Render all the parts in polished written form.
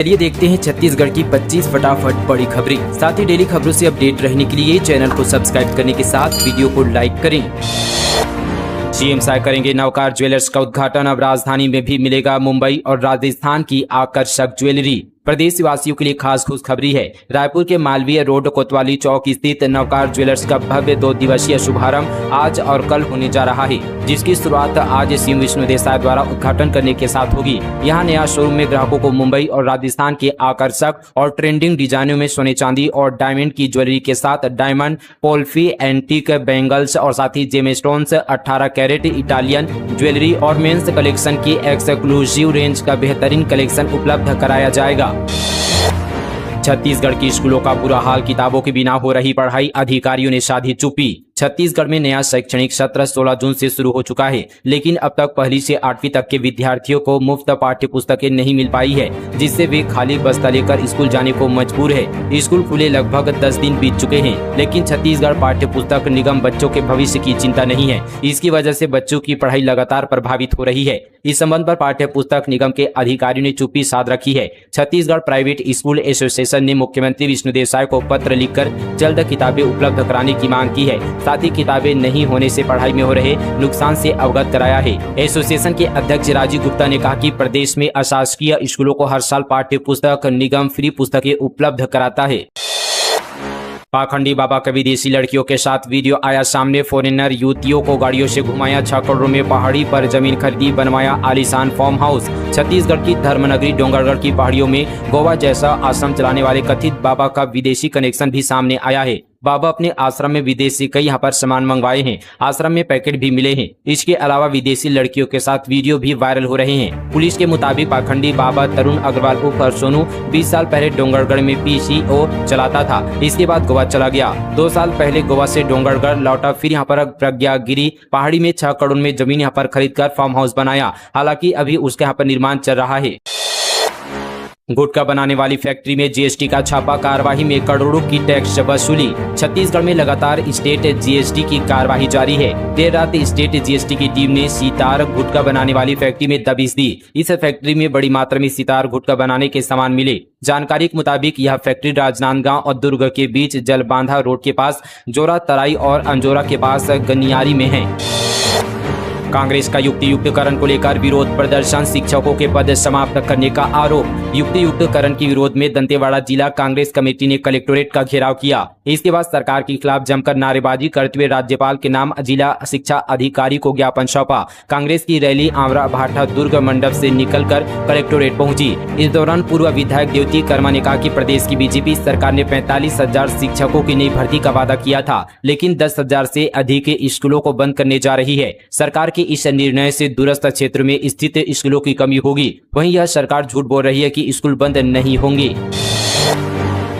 चलिए देखते हैं छत्तीसगढ़ की 25 फटाफट बड़ी खबरें। साथ ही डेली खबरों से अपडेट रहने के लिए चैनल को सब्सक्राइब करने के साथ वीडियो को लाइक करें। सीएम साय करेंगे नवकार ज्वेलर्स का उद्घाटन। अब राजधानी में भी मिलेगा मुंबई और राजस्थान की आकर्षक ज्वेलरी। प्रदेश वासियों के लिए खास खुशखबरी है। रायपुर के मालवीय रोड कोतवाली चौक स्थित नवकार ज्वेलर्स का भव्य 2 दिवसीय शुभारंभ आज और कल होने जा रहा है, जिसकी शुरुआत आज सीएम विष्णु देसाई द्वारा उद्घाटन करने के साथ होगी। यहां नया शोरूम में ग्राहकों को मुंबई और राजस्थान के आकर्षक और ट्रेंडिंग डिजाइनों में सोने चांदी और डायमंड की ज्वेलरी के साथ डायमंड पोल्फी एंटीक बैंगल्स और साथ ही gem stones, 18 carat Italian jewellery और मेंस कलेक्शन की एक्सक्लूसिव रेंज का बेहतरीन कलेक्शन उपलब्ध कराया जाएगा। छत्तीसगढ़ की स्कूलों का बुरा हाल, किताबों के बिना हो रही पढ़ाई, अधिकारियों ने साधी चुप्पी। छत्तीसगढ़ में नया शैक्षणिक सत्र 16 जून से शुरू हो चुका है, लेकिन अब तक पहली से 8वीं तक के विद्यार्थियों को मुफ्त पाठ्य पुस्तकें नहीं मिल पाई है, जिससे वे खाली बस्ता लेकर स्कूल जाने को मजबूर है। स्कूल खुले लगभग 10 दिन बीत चुके हैं, लेकिन छत्तीसगढ़ पाठ्य पुस्तक निगम बच्चों के भविष्य की चिंता नहीं है। इसकी वजह से बच्चों की पढ़ाई लगातार प्रभावित हो रही है। इस संबंध पर पाठ्य पुस्तक निगम के अधिकारियों ने चुप्पी साध रखी है। छत्तीसगढ़ प्राइवेट स्कूल एसोसिएशन ने मुख्यमंत्री विष्णु देसाई को पत्र लिखकर जल्द किताबें उपलब्ध कराने की मांग की है। साथ ही किताबें नहीं होने से पढ़ाई में हो रहे नुकसान से अवगत कराया है। एसोसिएशन के अध्यक्ष राजीव गुप्ता ने कहा कि प्रदेश में अशासकीय स्कूलों को हर साल पाठ्य पुस्तक निगम फ्री पुस्तकें उपलब्ध कराता है। पाखंडी बाबा का विदेशी लड़कियों के साथ वीडियो आया सामने। फॉरेनर युवतियों को गाड़ियों से घुमाया, 6 करोड़ में पहाड़ी पर जमीन खरीदी, बनवाया आलीशान फार्म हाउस। छत्तीसगढ़ की धर्मनगरी डोंगरगढ़ की पहाड़ियों में गोवा जैसा आश्रम चलाने वाले कथित बाबा का विदेशी कनेक्शन भी सामने आया है। बाबा अपने आश्रम में विदेश से कई यहाँ पर सामान मंगवाए हैं। आश्रम में पैकेट भी मिले हैं। इसके अलावा विदेशी लड़कियों के साथ वीडियो भी वायरल हो रहे हैं। पुलिस के मुताबिक पाखंडी बाबा तरुण अग्रवाल उर्फ सोनू 20 साल पहले डोंगरगढ़ में पीसीओ चलाता था। इसके बाद गोवा चला गया। 2 साल पहले गोवा से डोंगरगढ़ लौटा, फिर यहाँ पर प्रज्ञागिरी पहाड़ी में 6 करोड़ में जमीन यहाँ पर खरीद कर फार्म हाउस बनाया। हालांकि अभी उसका यहाँ पर निर्माण चल रहा है। गुटखा बनाने वाली फैक्ट्री में जीएसटी का छापा, कार्रवाई में करोड़ों की टैक्स वसूली। छत्तीसगढ़ में लगातार स्टेट जीएसटी की कार्रवाई जारी है। देर रात स्टेट जीएसटी की टीम ने सितार गुटखा बनाने वाली फैक्ट्री में दबिश दी। इस फैक्ट्री में बड़ी मात्रा में सितार गुटखा बनाने के सामान मिले। जानकारी के मुताबिक यह फैक्ट्री राजनांदगांव और दुर्ग के बीच जलबांधा रोड के पास जोरा तराई और अंजोरा के पास गनियारी में है। कांग्रेस का युक्तियुक्तकरण को लेकर विरोध प्रदर्शन, शिक्षकों के पद समाप्त करने का आरोप। युक्तियुक्तकरण के विरोध में दंतेवाड़ा जिला कांग्रेस कमेटी ने कलेक्टोरेट का घेराव किया। इसके बाद सरकार के खिलाफ जमकर नारेबाजी करते हुए राज्यपाल के नाम जिला शिक्षा अधिकारी को ज्ञापन सौंपा। कांग्रेस की रैली आंवरा भाटा दुर्ग मंडप से निकलकर कलेक्टोरेट पहुंची। इस दौरान पूर्व विधायक देवती कर्मा ने कहा कि प्रदेश की बीजेपी सरकार ने 45,000 शिक्षकों की नई भर्ती का वादा किया था, लेकिन 10,000 से अधिक स्कूलों को बंद करने जा रही है। सरकार इस निर्णय से दूरस्थ क्षेत्र में स्थित स्कूलों की कमी होगी। वहीं यह सरकार झूठ बोल रही है कि स्कूल बंद नहीं होंगे।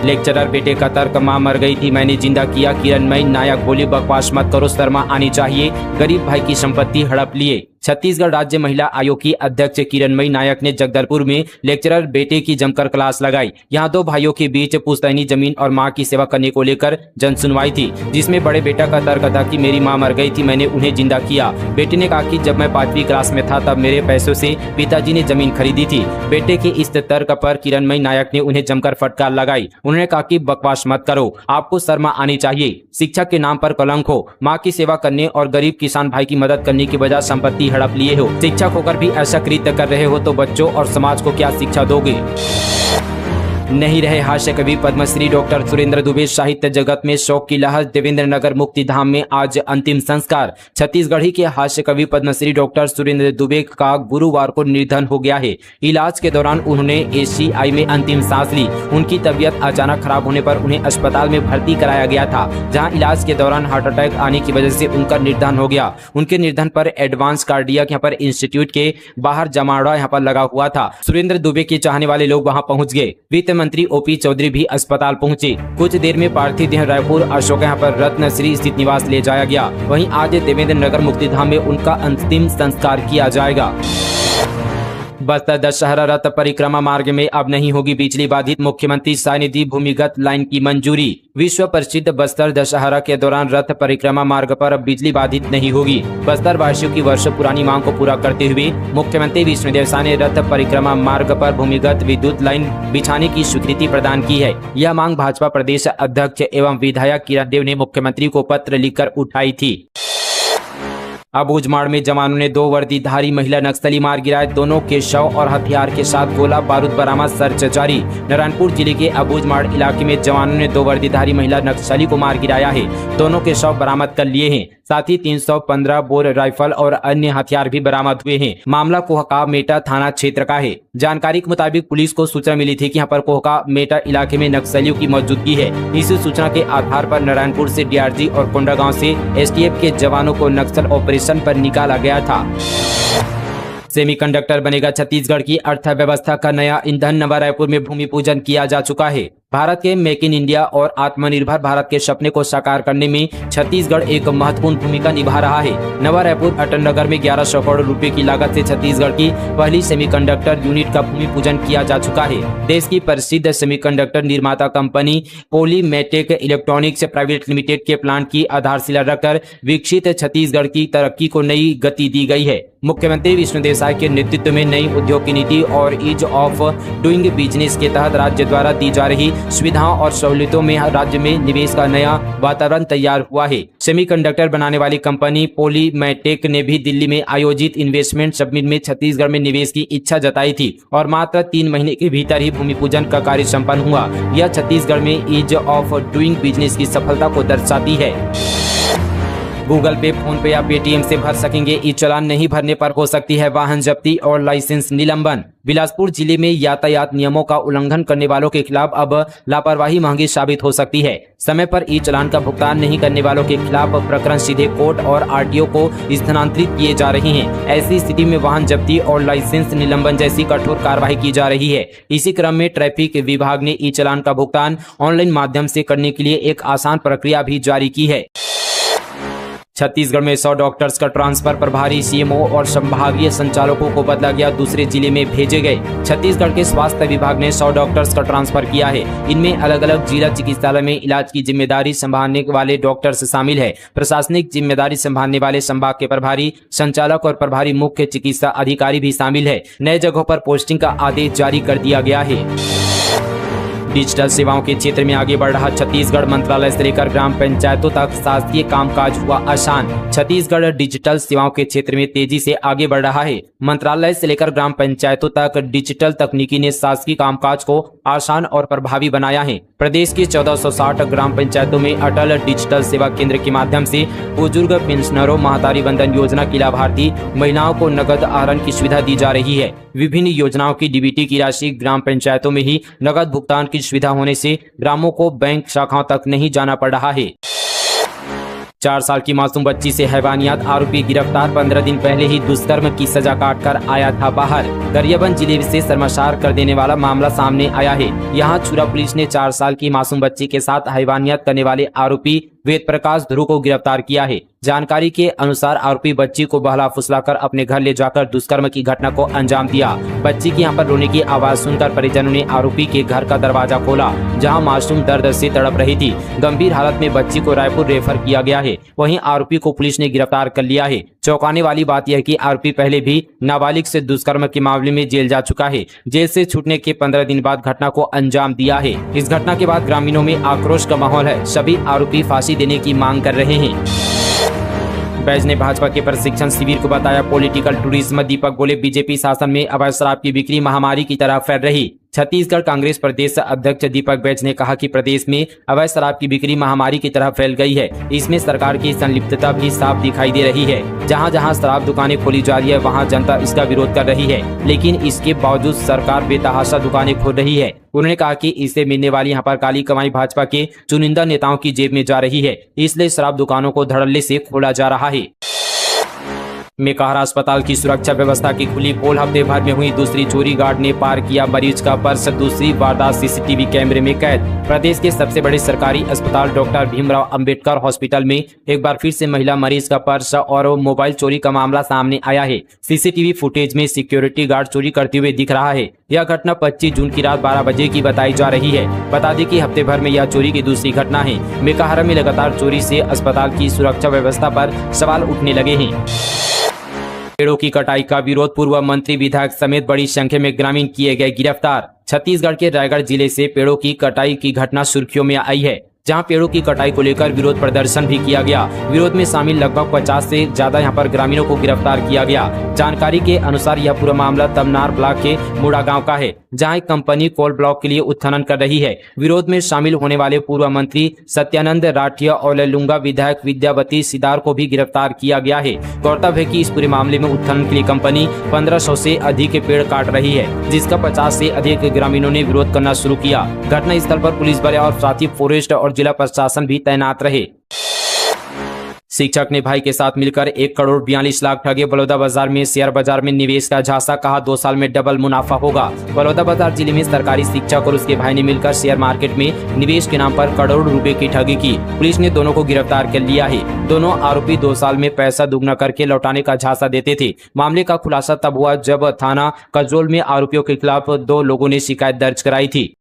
लेक्चरर बेटे का तर्क, मां मर गई थी मैंने जिंदा किया। किरणमयी नायक बोली बकवास मत करो, शर्मा आनी चाहिए। गरीब भाई की संपत्ति हड़प लिए। छत्तीसगढ़ राज्य महिला आयोग की अध्यक्ष किरणमयी नायक ने जगदलपुर में लेक्चरर बेटे की जमकर क्लास लगाई। यहां 2 भाइयों के बीच पुश्तैनी जमीन और मां की सेवा करने को लेकर जन सुनवाई थी, जिसमें बड़े बेटा का तर्क था कि मेरी मां मर गई थी, मैंने उन्हें जिंदा किया। बेटे ने कहा कि जब मैं 5वीं क्लास में था तब मेरे पैसों से पिताजी ने जमीन खरीदी थी। बेटे के इस तर्क पर किरणमयी नायक ने उन्हें जमकर फटकार लगाई। उन्होंने कहा कि बकवास मत करो, आपको शर्मा आनी चाहिए। शिक्षक के नाम पर कलंक हो, माँ की सेवा करने और गरीब किसान भाई की मदद करने की बजाय संपत्ति हड़प लिए हो। शिक्षक होकर भी ऐसा कृत्य कर रहे हो तो बच्चों और समाज को क्या शिक्षा दोगे। नहीं रहे हास्य कवि पद्मश्री डॉक्टर सुरेंद्र दुबे, साहित्य जगत में शोक की लहर। देवेंद्र नगर मुक्ति धाम में आज अंतिम संस्कार। छत्तीसगढ़ी के हास्य कवि पद्मश्री डॉक्टर सुरेंद्र दुबे का गुरुवार को निधन हो गया है। इलाज के दौरान उन्होंने एसीआई में अंतिम सांस ली। उनकी तबीयत अचानक खराब होने पर उन्हें अस्पताल में भर्ती कराया गया था, जहाँ इलाज के दौरान हार्ट अटैक आने की वजह से उनका निधन हो गया। उनके निधन पर एडवांस कार्डियक यहाँ पर इंस्टीट्यूट के बाहर जमावड़ा यहाँ पर लगा हुआ था। सुरेंद्र दुबे के चाहने वाले लोग वहाँ पहुँच गए। वित्त मंत्री ओपी चौधरी भी अस्पताल पहुंचे। कुछ देर में पार्थिव देह रायपुर अशोक यहाँ पर रत्नश्री स्थित निवास ले जाया गया। वहीं आज देवेंद्र नगर मुक्तिधाम में उनका अंतिम संस्कार किया जाएगा। बस्तर दशहरा रथ परिक्रमा मार्ग में अब नहीं होगी बिजली बाधित, मुख्यमंत्री शाह ने दी भूमिगत लाइन की मंजूरी। विश्व प्रसिद्ध बस्तर दशहरा के दौरान रथ परिक्रमा मार्ग पर अब बिजली बाधित नहीं होगी। बस्तर वासियों की वर्षों पुरानी मांग को पूरा करते हुए मुख्यमंत्री विष्णुदेव साय ने रथ परिक्रमा मार्ग पर भूमिगत विद्युत लाइन बिछाने की स्वीकृति प्रदान की है। यह मांग भाजपा प्रदेश अध्यक्ष एवं विधायक किरण देव ने मुख्यमंत्री को पत्र लिखकर उठाई थी। अबूझमाड़ में जवानों ने 2 वर्दीधारी महिला नक्सली मार गिराए, दोनों के शव और हथियार के साथ गोला बारूद बरामद, सर्च जारी। नारायणपुर जिले के अबूझमाड़ इलाके में जवानों ने 2 वर्दीधारी महिला नक्सली को मार गिराया है। दोनों के शव बरामद कर लिए हैं, साथ ही 315 बोर राइफल और अन्य हथियार भी बरामद हुए हैं। मामला कोहका मेटा थाना क्षेत्र का है। जानकारी के मुताबिक पुलिस को सूचना मिली थी कि यहाँ पर कोहका मेटा इलाके में नक्सलियों की मौजूदगी है। इस सूचना के आधार पर नारायणपुर से डीआरजी और कोंडागांव से एसटीएफ के जवानों को नक्सल ऑपरेशन पर निकाला गया था। सेमीकंडक्टर बनेगा छत्तीसगढ़ की अर्थव्यवस्था का नया ईंधन, नवा रायपुर में भूमि पूजन किया जा चुका है। भारत के मेक इन इंडिया और आत्मनिर्भर भारत के सपने को साकार करने में छत्तीसगढ़ एक महत्वपूर्ण भूमिका निभा रहा है। नवा रायपुर अटल नगर में 1100 करोड़ रुपए की लागत से छत्तीसगढ़ की पहली सेमीकंडक्टर यूनिट का भूमि पूजन किया जा चुका है। देश की प्रसिद्ध सेमीकंडक्टर निर्माता कंपनी पॉलीमेटेक इलेक्ट्रॉनिक्स प्राइवेट लिमिटेड के प्लांट की आधारशिला रखकर विकसित छत्तीसगढ़ की तरक्की को नई गति दी गई है। मुख्यमंत्री विष्णुदेव साय के नेतृत्व में नई उद्योग की नीति और ईज ऑफ डूइंग बिजनेस के तहत राज्य द्वारा दी जा रही सुविधाओं और सहूलियतों में राज्य में निवेश का नया वातावरण तैयार हुआ है। सेमीकंडक्टर बनाने वाली कंपनी पॉलीमेटेक ने भी दिल्ली में आयोजित इन्वेस्टमेंट समिट में छत्तीसगढ़ में निवेश की इच्छा जताई थी और मात्र 3 महीने के भीतर ही भूमि पूजन का कार्य संपन्न हुआ। यह छत्तीसगढ़ में ईज ऑफ डूइंग बिजनेस की सफलता को दर्शाती है। गूगल पे, फोन पे या पेटीएम से भर सकेंगे, ई चालान नहीं भरने पर हो सकती है वाहन जब्ती और लाइसेंस निलंबन। बिलासपुर जिले में यातायात नियमों का उल्लंघन करने वालों के खिलाफ अब लापरवाही महंगी साबित हो सकती है। समय पर ई चालान का भुगतान नहीं करने वालों के खिलाफ प्रकरण सीधे कोर्ट और आरटीओ को स्थानांतरित किए जा रहे हैं। ऐसी स्थिति में वाहन जब्ती और लाइसेंस निलंबन जैसी कठोर कार्रवाई की जा रही है। इसी क्रम में ट्रैफिक विभाग ने ई चालान का भुगतान ऑनलाइन माध्यम से करने के लिए एक आसान प्रक्रिया भी जारी की है। छत्तीसगढ़ में 100 डॉक्टर्स का ट्रांसफर, प्रभारी सीएमओ और संभागीय संचालकों को बदला गया, दूसरे जिले में भेजे गए। छत्तीसगढ़ के स्वास्थ्य विभाग ने 100 डॉक्टर्स का ट्रांसफर किया है। इनमें अलग अलग जिला चिकित्सालय में इलाज की जिम्मेदारी संभालने वाले डॉक्टर्स शामिल है। प्रशासनिक जिम्मेदारी संभालने वाले संभाग के प्रभारी संचालक और प्रभारी मुख्य चिकित्सा अधिकारी भी शामिल है। नए जगहों पर पोस्टिंग का आदेश जारी कर दिया गया है। डिजिटल सेवाओं के क्षेत्र में आगे बढ़ रहा छत्तीसगढ़, मंत्रालय से लेकर ग्राम पंचायतों तक शासकीय कामकाज हुआ आसान। छत्तीसगढ़ डिजिटल सेवाओं के क्षेत्र में तेजी से आगे बढ़ रहा है। मंत्रालय से लेकर ग्राम पंचायतों तक डिजिटल तकनीकी ने शासकीय कामकाज को आसान और प्रभावी बनाया है। प्रदेश की 1460 ग्राम पंचायतों में अटल डिजिटल सेवा केंद्र के माध्यम से बुजुर्ग पेंशनरों, महतारी वंदन योजना की लाभार्थी महिलाओं को नगद आहरण की सुविधा दी जा रही है। विभिन्न योजनाओं की डीबीटी की राशि ग्राम पंचायतों में ही नगद भुगतान की सुविधा होने से ग्रामों को बैंक शाखाओं तक नहीं जाना पड़ रहा है। 4 साल की मासूम बच्ची से हैवानियत, आरोपी गिरफ्तार, 15 दिन पहले ही दुष्कर्म की सजा काटकर आया था बाहर। गरियाबंद जिले से शर्मसार कर देने वाला मामला सामने आया है। यहाँ छुरा पुलिस ने 4 साल की मासूम बच्ची के साथ हैवानियत करने वाले आरोपी वेद प्रकाश ध्रुव को गिरफ्तार किया है। जानकारी के अनुसार आरोपी बच्ची को बहला फुसलाकर अपने घर ले जाकर दुष्कर्म की घटना को अंजाम दिया। बच्ची की यहाँ पर रोने की आवाज सुनकर परिजनों ने आरोपी के घर का दरवाजा खोला, जहां मासूम दर्द से तड़प रही थी। गंभीर हालत में बच्ची को रायपुर रेफर किया गया है। वहीं आरोपी को पुलिस ने गिरफ्तार कर लिया है। चौंकाने वाली बात यह है कि आरोपी पहले भी नाबालिग से दुष्कर्म के मामले में जेल जा चुका है। जेल से छूटने के 15 दिन बाद घटना को अंजाम दिया है। इस घटना के बाद ग्रामीणों में आक्रोश का माहौल है। सभी आरोपी फांसी देने की मांग कर रहे हैं। बैज ने भाजपा के प्रशिक्षण शिविर को बताया पॉलिटिकल टूरिज्म। दीपक बोले, बीजेपी शासन में अवैध शराब की बिक्री महामारी की तरह फैल रही। छत्तीसगढ़ कांग्रेस प्रदेश अध्यक्ष दीपक बैज ने कहा कि प्रदेश में अवैध शराब की बिक्री महामारी की तरह फैल गई है। इसमें सरकार की संलिप्तता भी साफ दिखाई दे रही है। जहां जहां शराब दुकानें खोली जा रही है, वहां जनता इसका विरोध कर रही है, लेकिन इसके बावजूद सरकार बेतहाशा दुकानें खोल रही है। उन्होंने कहा कि इससे मिलने वाली यहाँ पर काली कमाई भाजपा के चुनिंदा नेताओं की जेब में जा रही है, इसलिए शराब दुकानों को धड़ल्ले से खोला जा रहा है। मेकाहारा अस्पताल की सुरक्षा व्यवस्था की खुली पोल, हफ्ते भर में हुई दूसरी चोरी, गार्ड ने पार किया मरीज का पर्स, दूसरी वारदात सीसीटीवी कैमरे में कैद। प्रदेश के सबसे बड़े सरकारी अस्पताल डॉक्टर भीमराव अंबेडकर हॉस्पिटल में एक बार फिर से महिला मरीज का पर्स और मोबाइल चोरी का मामला सामने आया है। सीसीटीवी फुटेज में सिक्योरिटी गार्ड चोरी करते हुए दिख रहा है। यह घटना 25 जून की रात 12 बजे की बताई जा रही है। बता दें कि हफ्ते भर में यह चोरी की दूसरी घटना है। मेकाहारा में लगातार चोरी से अस्पताल की सुरक्षा व्यवस्था पर सवाल उठने लगे हैं। पेड़ों की कटाई का विरोध, पूर्व मंत्री विधायक समेत बड़ी संख्या में ग्रामीण किए गए गिरफ्तार। छत्तीसगढ़ के रायगढ़ जिले से पेड़ों की कटाई की घटना सुर्खियों में आई है, जहां पेड़ों की कटाई को लेकर विरोध प्रदर्शन भी किया गया। विरोध में शामिल लगभग 50 से ज्यादा यहां पर ग्रामीणों को गिरफ्तार किया गया। जानकारी के अनुसार यह पूरा मामला तमनार ब्लॉक के मुड़ा गांव का है, जहां एक कंपनी कोल ब्लॉक के लिए उत्खनन कर रही है। विरोध में शामिल होने वाले पूर्व मंत्री सत्यानंद राठिया और लुंगा विधायक विद्यावती सिदार को भी गिरफ्तार किया गया है। गौरतलब है कि इस पूरे मामले में उत्खनन के लिए कंपनी 1500 से अधिक के पेड़ काट रही है, जिसका 50 से अधिक ग्रामीणों ने विरोध करना शुरू किया। घटना स्थल पर पुलिस बल और साथ ही फॉरेस्ट और जिला प्रशासन भी तैनात रहे। शिक्षक ने भाई के साथ मिलकर 1 करोड़ 42 लाख ठगे। बलौदाबाजार में शेयर बाजार में निवेश का झांसा, कहा 2 साल में डबल मुनाफा होगा। बलौदाबाजार जिले में सरकारी शिक्षक और उसके भाई ने मिलकर शेयर मार्केट में निवेश के नाम पर करोड़ों रुपए की ठगी की। पुलिस ने दोनों को गिरफ्तार कर लिया है। दोनों आरोपी 2 साल में पैसा दुगना करके लौटाने का झांसा देते थे। मामले का खुलासा तब हुआ जब थाना कजोल में आरोपियों के खिलाफ 2 लोगों ने शिकायत दर्ज कराई थी।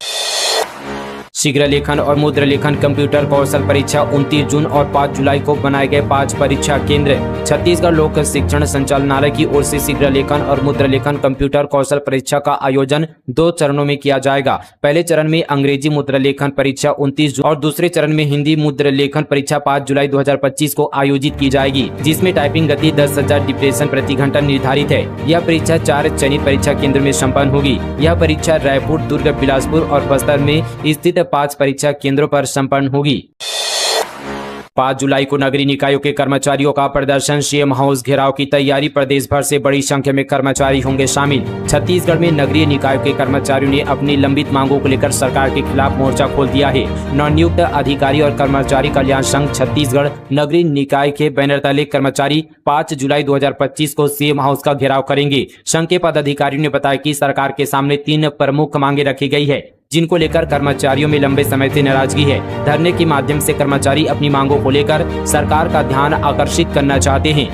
शीघ्र लेखन और मुद्रा लेखन कंप्यूटर कौशल परीक्षा 29 जून और 5 जुलाई को बनाए गए 5 परीक्षा केंद्र। छत्तीसगढ़ लोक शिक्षण संचालनालय की ओर से शीघ्र लेखन और मुद्रा लेखन कंप्यूटर कौशल परीक्षा का आयोजन 2 चरणों में किया जाएगा। पहले चरण में अंग्रेजी मुद्रा लेखन परीक्षा 29 जून और दूसरे चरण में हिंदी मुद्रा लेखन परीक्षा 5 जुलाई 2025 को आयोजित की जाएगी, जिसमें टाइपिंग गति 10,000 डिप्रेशन प्रति घंटा निर्धारित है। यह परीक्षा 4 चयनित परीक्षा केंद्र में संपन्न होगी। यह परीक्षा रायपुर, दुर्ग, बिलासपुर और बस्तर में स्थित 5 परीक्षा केंद्रों पर संपन्न होगी। 5 जुलाई को नगरीय निकायों के कर्मचारियों का प्रदर्शन, सीएम हाउस घेराव की तैयारी। प्रदेश भर से बड़ी संख्या में कर्मचारी होंगे शामिल। छत्तीसगढ़ में नगरीय निकायों के कर्मचारियों ने अपनी लंबित मांगों को लेकर सरकार के खिलाफ मोर्चा खोल दिया है। नवनियुक्त अधिकारी और कर्मचारी कल्याण संघ छत्तीसगढ़ नगरीय निकाय के बैनर तले कर्मचारी 5 जुलाई 2025 को सीएम हाउस का घेराव करेंगे। संघ के पदाधिकारियों ने बताया कि सरकार के सामने 3 प्रमुख मांगे रखी गई है, जिनको लेकर कर्मचारियों में लंबे समय से नाराजगी है। धरने के माध्यम से कर्मचारी अपनी मांगों को लेकर सरकार का ध्यान आकर्षित करना चाहते हैं।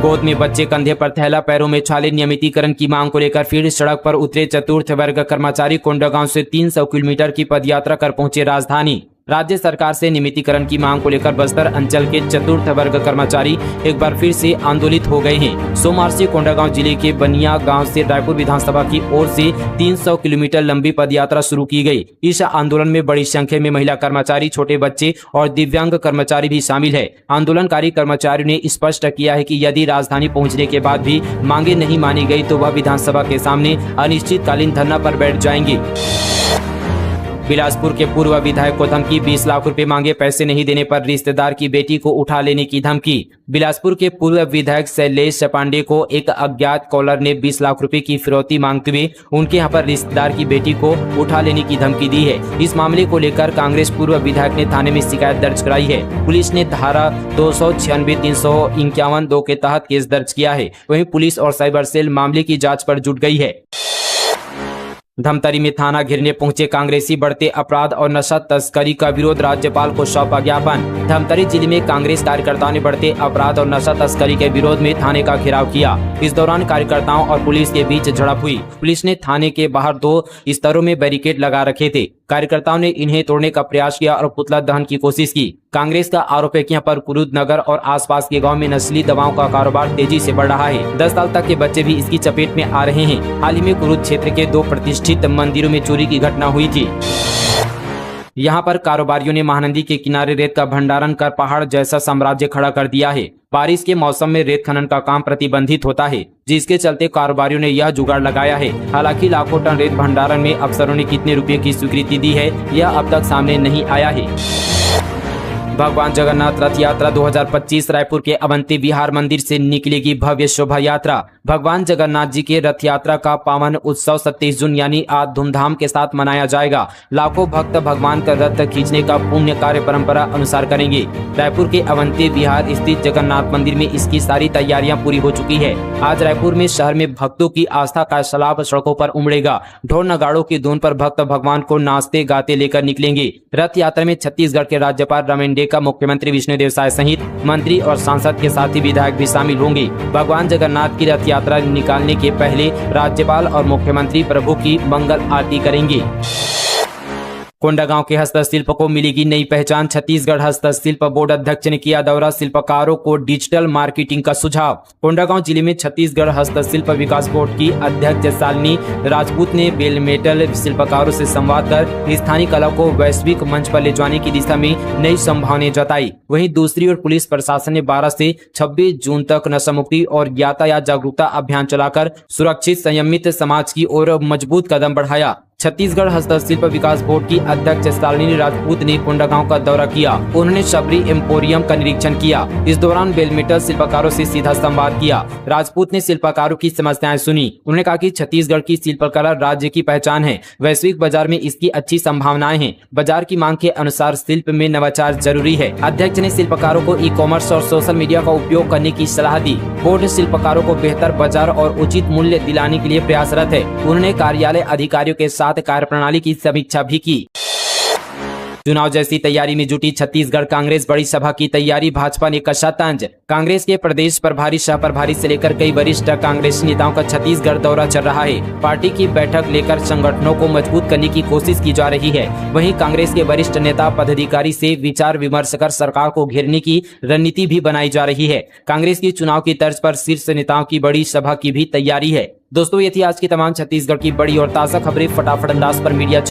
गोद में बच्चे, कंधे पर थैला, पैरों में छाले, नियमितीकरण की मांग को लेकर फिर सड़क पर उतरे चतुर्थ वर्ग कर्मचारी। कोंडागांव से 300 किलोमीटर की पदयात्रा कर पहुंचे राजधानी। राज्य सरकार से नियमितीकरण की मांग को लेकर बस्तर अंचल के चतुर्थ वर्ग कर्मचारी एक बार फिर से आंदोलित हो गए हैं। सोमवार से कोंडागांव जिले के बनिया गांव से रायपुर विधानसभा की ओर से 300 किलोमीटर लंबी पदयात्रा शुरू की गई। इस आंदोलन में बड़ी संख्या में महिला कर्मचारी, छोटे बच्चे और दिव्यांग कर्मचारी भी शामिल है। आंदोलनकारी कर्मचारियों ने स्पष्ट किया है कि यदि राजधानी पहुँचने के बाद भी मांगे नहीं मानी गई तो वह विधानसभा के सामने अनिश्चितकालीन धरना पर बैठ जाएंगे। बिलासपुर के पूर्व विधायक को धमकी, 20 लाख रुपए मांगे, पैसे नहीं देने पर रिश्तेदार की बेटी को उठा लेने की धमकी। बिलासपुर के पूर्व विधायक शैलेश पांडे को एक अज्ञात कॉलर ने 20 लाख रुपए की फिरौती मांगते हुए उनके यहां पर रिश्तेदार की बेटी को उठा लेने की धमकी दी है। इस मामले को लेकर कांग्रेस पूर्व विधायक ने थाने में शिकायत दर्ज कराई है। पुलिस ने धारा 296, 351 2 के तहत केस दर्ज किया है। वहीं पुलिस और साइबर सेल मामले की जाँच पर जुट गई है। धमतरी में थाना घेरने पहुंचे कांग्रेसी, बढ़ते अपराध और नशा तस्करी का विरोध, राज्यपाल को सौंपा ज्ञापन। धमतरी जिले में कांग्रेस कार्यकर्ताओं ने बढ़ते अपराध और नशा तस्करी के विरोध में थाने का घेराव किया। इस दौरान कार्यकर्ताओं और पुलिस के बीच झड़प हुई। पुलिस ने थाने के बाहर 2 स्तरों में बैरिकेड लगा रखे थे। कार्यकर्ताओं ने इन्हें तोड़ने का प्रयास किया और पुतला दहन की कोशिश की। कांग्रेस का आरोप है कि यहाँ पर कुरुद नगर और आसपास के गांव में नस्ली दवाओं का कारोबार तेजी से बढ़ रहा है। 10 साल तक के बच्चे भी इसकी चपेट में आ रहे हैं। हाल ही में कुरुद क्षेत्र के 2 प्रतिष्ठित मंदिरों में चोरी की घटना हुई थी। यहाँ पर कारोबारियों ने महानदी के किनारे रेत का भंडारण कर पहाड़ जैसा साम्राज्य खड़ा कर दिया है। बारिश के मौसम में रेत खनन का काम प्रतिबंधित होता है, जिसके चलते कारोबारियों ने यह जुगाड़ लगाया है। हालांकि लाखों टन रेत भंडारण में अफसरों ने कितने रुपए की स्वीकृति दी है, यह अब तक सामने नहीं आया है। भगवान जगन्नाथ रथ यात्रा 2025 रायपुर के अवंती विहार मंदिर से निकलेगी भव्य शोभा यात्रा। भगवान जगन्नाथ जी के रथ यात्रा का पावन उत्सव 27 जून यानी आज धूमधाम के साथ मनाया जाएगा। लाखों भक्त भगवान का रथ खींचने का पुण्य कार्य परंपरा अनुसार करेंगे। रायपुर के अवंती विहार स्थित जगन्नाथ मंदिर में इसकी सारी तैयारियां पूरी हो चुकी है। आज रायपुर में शहर में भक्तों की आस्था का सैलाब सड़कों पर उमड़ेगा। ढोल नगाड़ों की धुन पर भक्त भगवान को नाचते गाते लेकर निकलेंगे। रथ यात्रा में छत्तीसगढ़ के राज्यपाल रमेंडे का मुख्यमंत्री विष्णुदेव साय सहित मंत्री और सांसद के साथ ही विधायक भी शामिल होंगे। भगवान जगन्नाथ की रथ यात्रा निकालने के पहले राज्यपाल और मुख्यमंत्री प्रभु की मंगल आरती करेंगे। कोंडागांव के हस्तशिल्प को मिलेगी नई पहचान। छत्तीसगढ़ हस्तशिल्प बोर्ड अध्यक्ष ने किया दौरा, शिल्पकारों को डिजिटल मार्केटिंग का सुझाव। कोंडागांव जिले में छत्तीसगढ़ हस्तशिल्प विकास बोर्ड की अध्यक्ष शालिनी राजपूत ने बेल मेटल शिल्पकारों से संवाद कर स्थानीय कला को वैश्विक मंच पर ले जाने की दिशा में नई संभावनाएं जताई। वहीं दूसरी ओर पुलिस प्रशासन ने 12 से 26 जून तक नशा मुक्ति और यातायात जागरूकता अभियान चलाकर सुरक्षित संयमित समाज की ओर मजबूत कदम बढ़ाया। छत्तीसगढ़ हस्तशिल्प विकास बोर्ड की अध्यक्ष शालिनी राजपूत ने कोंडागांव का दौरा किया। उन्होंने शबरी एम्पोरियम का निरीक्षण किया। इस दौरान बेलमेटल शिल्पकारों से सीधा संवाद किया। राजपूत ने शिल्पकारों की समस्याएं सुनी। उन्होंने कहा कि छत्तीसगढ़ की शिल्पकला राज्य की पहचान है। वैश्विक बाजार में इसकी अच्छी संभावनाएं हैं। बाजार की मांग के अनुसार शिल्प में नवाचार जरूरी है। अध्यक्ष ने शिल्पकारों को ई कॉमर्स और सोशल मीडिया का उपयोग करने की सलाह दी। बोर्ड शिल्पकारों को बेहतर बाजार और उचित मूल्य दिलाने के लिए प्रयासरत है। उन्होंने कार्यालय अधिकारियों के साथ कार्यप्रणाली की समीक्षा भी की। चुनाव जैसी तैयारी में जुटी छत्तीसगढ़ कांग्रेस, बड़ी सभा की तैयारी, भाजपा ने कसा तंज। कांग्रेस के प्रदेश प्रभारी, सह प्रभारी से लेकर कई वरिष्ठ कांग्रेसी नेताओं का छत्तीसगढ़ दौरा चल रहा है। पार्टी की बैठक लेकर संगठनों को मजबूत करने की कोशिश की जा रही है। वहीं कांग्रेस के वरिष्ठ नेता पदाधिकारी से विचार विमर्श कर सरकार को घेरने की रणनीति भी बनाई जा रही है। कांग्रेस की चुनाव की तर्ज पर शीर्ष नेताओं की बड़ी सभा की भी तैयारी है। दोस्तों, ये थी आज की तमाम छत्तीसगढ़ की बड़ी और ताजा खबरें। फटाफट अंदाज पर मीडिया